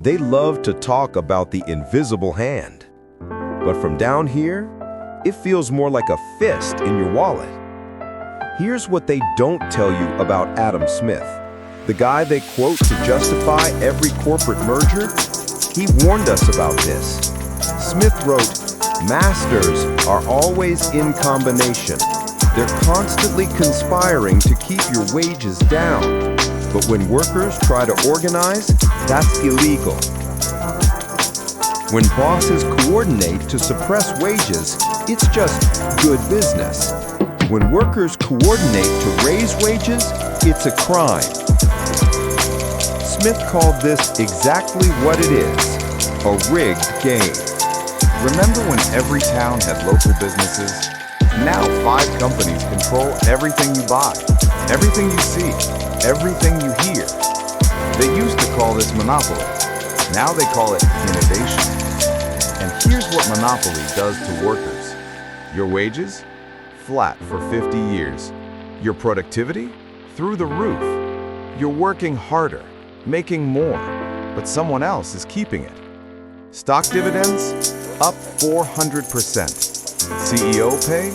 They love to talk about the invisible hand. But from down here, it feels more like a fist in your wallet. Here's what they don't tell you about Adam Smith, the guy they quote to justify every corporate merger. He warned us about this. Smith wrote, "Masters are always in combination. They're constantly conspiring to keep your wages down. But when workers try to organize, that's illegal. When bosses coordinate to suppress wages, it's just good business. When workers coordinate to raise wages, it's a crime." Smith called this exactly what it is, a rigged game. Remember when every town had local businesses? Now 5 companies control everything you buy, everything you see, everything you hear. They used to call this monopoly. Now they call it innovation. And here's what monopoly does to workers. Your wages? Flat for 50 years. Your productivity? Through the roof. You're working harder, making more, but someone else is keeping it. Stock dividends? Up 400%. CEO pay?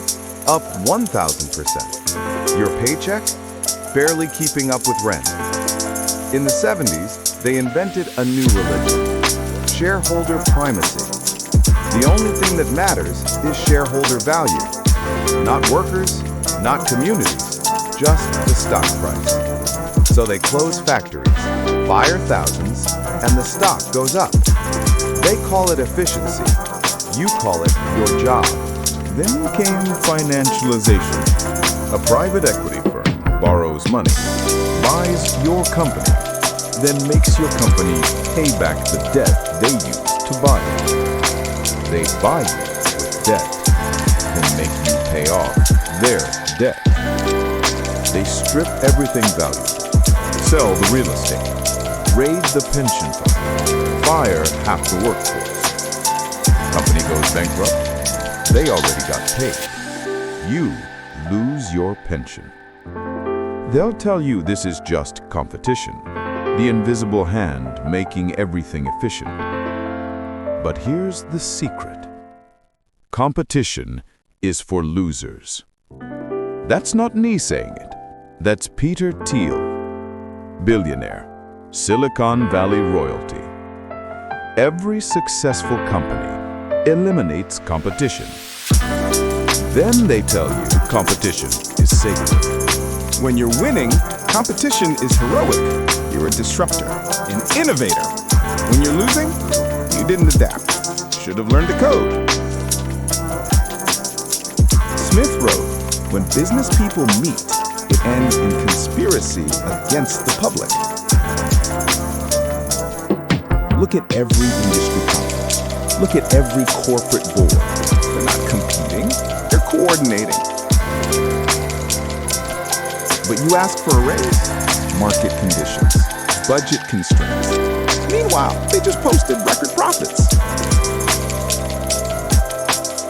Up 1,000%. Your paycheck? Barely keeping up with rent. In the 70s, they invented a new religion, shareholder primacy. The only thing that matters is shareholder value. Not workers, not communities, just the stock price. So they close factories, fire thousands, and the stock goes up. They call it efficiency. You call it your job. Then came financialization. A private equity firm borrows money, buys your company, then makes your company pay back the debt they used to buy it. They buy you with debt, then make you pay off their debt. They strip everything valuable, sell the real estate, raid the pension fund, fire half the workforce. Company goes bankrupt, they already got paid. You lose your pension. They'll tell you this is just competition, the invisible hand making everything efficient. But here's the secret. Competition is for losers. That's not me saying it. That's Peter Thiel, billionaire, Silicon Valley royalty. Every successful company eliminates competition. Then they tell you competition is sacred. When you're winning, competition is heroic. You're a disruptor, an innovator. When you're losing, you didn't adapt. Should have learned to code. Smith wrote, when business people meet, it ends in conspiracy against the public. Look at every industry conference. Look at every corporate board. They're not competing, they're coordinating. But you ask for a raise, market conditions, budget constraints. Meanwhile, they just posted record profits.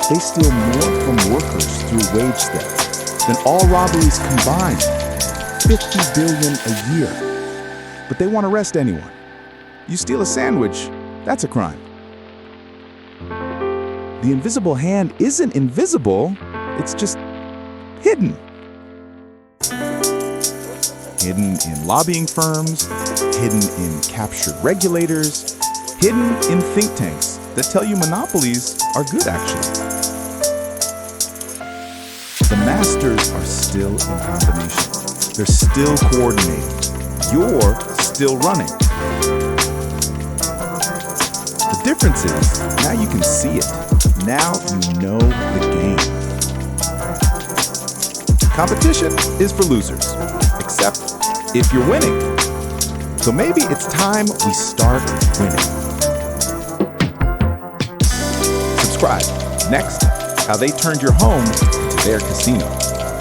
They steal more from workers through wage theft than all robberies combined, 50 billion a year. But they won't arrest anyone. You steal a sandwich, that's a crime. The invisible hand isn't invisible, it's just hidden. Hidden in lobbying firms, hidden in captured regulators, hidden in think tanks that tell you monopolies are good actually. The masters are still in combination. They're still coordinating. You're still running. The difference is, now you can see it. Now you know the game. Competition is for losers, except if you're winning. So maybe it's time we start winning. Subscribe. Next, how they turned your home into their casino.